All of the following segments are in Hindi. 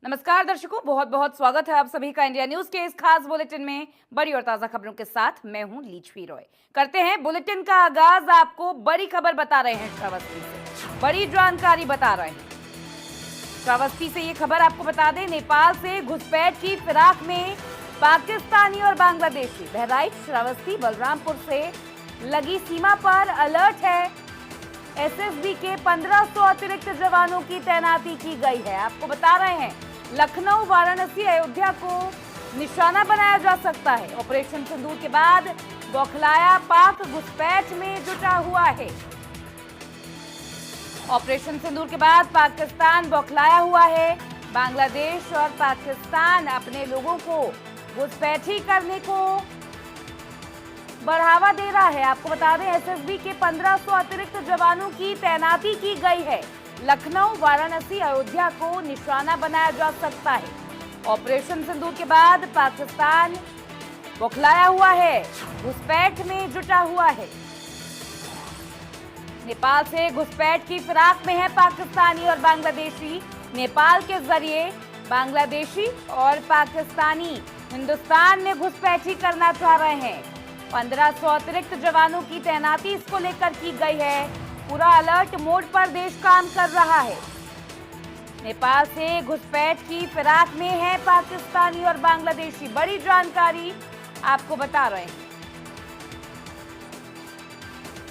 नमस्कार दर्शकों, बहुत बहुत स्वागत है आप सभी का इंडिया न्यूज के इस खास बुलेटिन में। बड़ी और ताजा खबरों के साथ मैं हूं लीचवी रॉय। करते हैं बुलेटिन का आगाज। आपको बड़ी खबर बता रहे हैं श्रावस्ती से, बड़ी जानकारी बता रहे हैं श्रावस्ती से। ये खबर आपको बता दें, नेपाल से घुसपैठ की फिराक में पाकिस्तानी और बांग्लादेशी। बहराइच, श्रावस्ती, बलरामपुर से लगी सीमा पर अलर्ट है। एसएसबी के 1500 अतिरिक्त जवानों की तैनाती की गई है। आपको बता रहे हैं, लखनऊ, वाराणसी, अयोध्या को निशाना बनाया जा सकता है। ऑपरेशन सिंदूर के बाद बौखलाया पाक घुसपैठ में जुटा हुआ है। ऑपरेशन सिंदूर के बाद पाकिस्तान बौखलाया हुआ है। बांग्लादेश और पाकिस्तान अपने लोगों को घुसपैठी करने को बढ़ावा दे रहा है। आपको बता दें, एसएसबी के 1500 अतिरिक्त जवानों की तैनाती की गई है। लखनऊ, वाराणसी, अयोध्या को निशाना बनाया जा सकता है। ऑपरेशन सिंदूर के बाद पाकिस्तान बौखलाया हुआ है, घुसपैठ में जुटा हुआ है। नेपाल से घुसपैठ की फिराक में है पाकिस्तानी और बांग्लादेशी। नेपाल के जरिए बांग्लादेशी और पाकिस्तानी हिंदुस्तान में घुसपैठी करना चाह रहे हैं। 1500 अतिरिक्त जवानों की तैनाती इसको लेकर की गई है। पूरा अलर्ट मोड पर देश काम कर रहा है। नेपाल से घुसपैठ की फिराक में है पाकिस्तानी और बांग्लादेशी। बड़ी जानकारी आपको बता रहे हैं।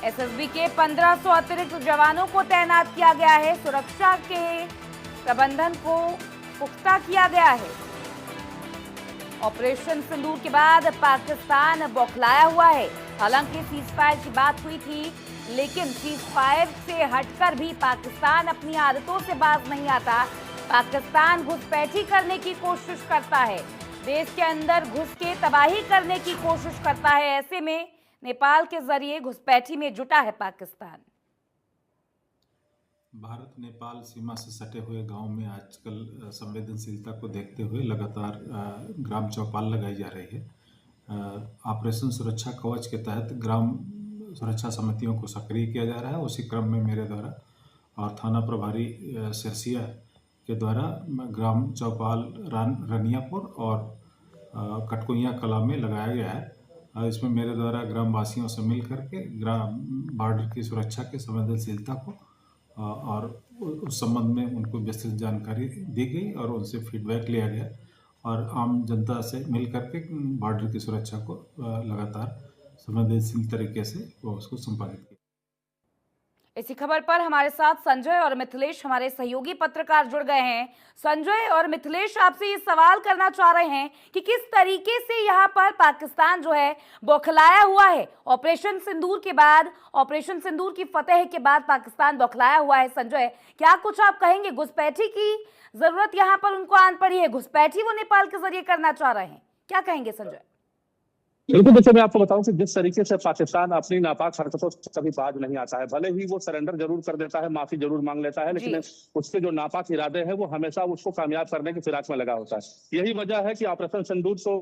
एसएसबी के 1500 अतिरिक्त जवानों को तैनात किया गया है। सुरक्षा के प्रबंधन को पुख्ता किया गया है। ऑपरेशन सिंदूर के बाद पाकिस्तान बौखलाया हुआ है। हालांकि सीज फायर की बात हुई थी, लेकिन सीज फायर से हटकर भी पाकिस्तान अपनी आदतों से बाज नहीं आता। पाकिस्तान घुसपैठी करने की कोशिश करता है, देश के अंदर घुस के तबाही करने की कोशिश करता है। ऐसे में नेपाल के जरिए घुसपैठी में जुटा है पाकिस्तान। भारत नेपाल सीमा से सटे हुए गांव में आजकल संवेदनशीलता को देखते हुए लगातार ग्राम चौपाल लगाई जा रही है। ऑपरेशन सुरक्षा कवच के तहत ग्राम सुरक्षा समितियों को सक्रिय किया जा रहा है। उसी क्रम में मेरे द्वारा और थाना प्रभारी सिरसिया के द्वारा ग्राम चौपाल रनियापुर और कटकुइया कला में लगाया गया है। इसमें मेरे द्वारा ग्रामवासियों से मिल करके ग्राम बॉर्डर की सुरक्षा के संवेदनशीलता को और उस संबंध में उनको विस्तृत जानकारी दी गई और उनसे फीडबैक लिया गया और आम जनता से मिल करके बॉर्डर की सुरक्षा को लगातार संवेदनशील तरीके से वो उसको संपादित किया। इसी खबर पर हमारे साथ संजय और मिथिलेश, हमारे सहयोगी पत्रकार, जुड़ गए हैं। संजय और मिथिलेश, आपसे ये सवाल करना चाह रहे हैं कि किस तरीके से यहाँ पर पाकिस्तान जो है बौखलाया हुआ है। ऑपरेशन सिंदूर के बाद, ऑपरेशन सिंदूर की फतेह के बाद पाकिस्तान बौखलाया हुआ है। संजय, क्या कुछ आप कहेंगे? घुसपैठी की जरूरत यहाँ पर उनको आन पड़ी है, घुसपैठी वो नेपाल के जरिए करना चाह रहे हैं, क्या कहेंगे संजय? बिल्कुल, देखिए मैं आपको बताऊं कि जिस तरीके से पाकिस्तान अपनी नापाक हरकतों से कभी बाज नहीं आता है। भले ही वो सरेंडर जरूर कर देता है, माफी जरूर मांग लेता है, लेकिन उसके जो नापाक इरादे हैं वो हमेशा उसको कामयाब करने की फिराक में लगा होता है। यही वजह है कि ऑपरेशन सिंदूर तो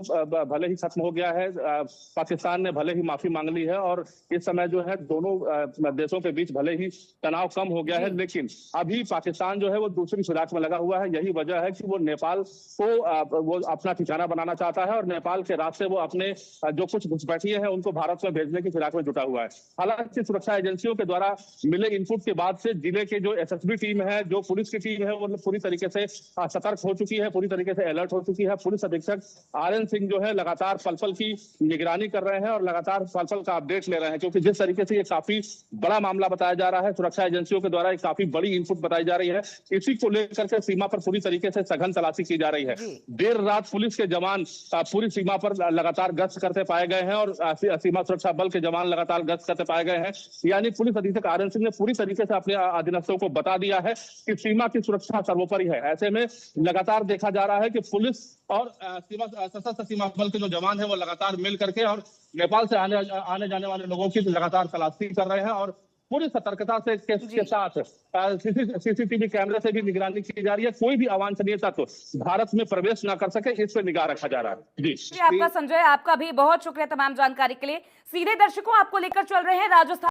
भले ही खत्म हो गया है, पाकिस्तान ने भले ही माफी मांग ली है और इस समय जो है दोनों देशों के बीच भले ही तनाव कम हो गया है, लेकिन अभी पाकिस्तान जो है वो दूसरी फिराक में लगा हुआ है। यही वजह है कि वो नेपाल को वो अपना ठिकाना बनाना चाहता है और नेपाल के रास्ते वो अपने जो कुछ घुसपैठिए हैं उनको भारत में भेजने की फिराक में जुटा हुआ है। हालांकि सुरक्षा एजेंसियों के द्वारा मिले इनपुट के बाद से जिले के जो एसएसबी टीम है, जो पुलिस की टीम है, वो पूरी तरीके से सतर्क हो चुकी है, पूरी तरीके से अलर्ट हो चुकी है। पुलिस अधीक्षक आरएन सिंह जो है लगातार पल-पल की निगरानी कर रहे हैं और लगातार पल-पल का अपडेट ले रहे हैं, क्योंकि जिस तरीके से ये काफी बड़ा मामला बताया जा रहा है, सुरक्षा एजेंसियों के द्वारा एक काफी बड़ी इनपुट बताई जा रही है। इसी को लेकर के सीमा पर पूरी तरीके से सघन तलाशी की जा रही है। देर रात पुलिस के जवान पूरी सीमा पर लगातार गश्त करते पाए गए हैं और सीमा सुरक्षा बल के जवान लगातार गश्त करते पाए गए हैं। यानी पुलिस अधीक्षक आरएन सिंह ने पूरी तरीके से अपने अधीनस्थों को बता दिया है कि सीमा की सुरक्षा सर्वोपरि है। ऐसे में लगातार देखा जा रहा है कि पुलिस और सशस्त्र सीमा बल के जो जवान है वो लगातार मिल करके और नेपाल से आने जाने वाले लोगों की लगातार तलाशी कर रहे हैं और पूरी सतर्कता से के साथ सीसीटीवी कैमरे से भी निगरानी की जा रही है। कोई भी अवांछनीय तत्व भारत में प्रवेश ना कर सके, इस पर निगाह रखा जा रहा है। जी आपका संजय, आपका भी बहुत शुक्रिया तमाम जानकारी के लिए। सीधे दर्शकों आपको लेकर चल रहे हैं राजस्थान।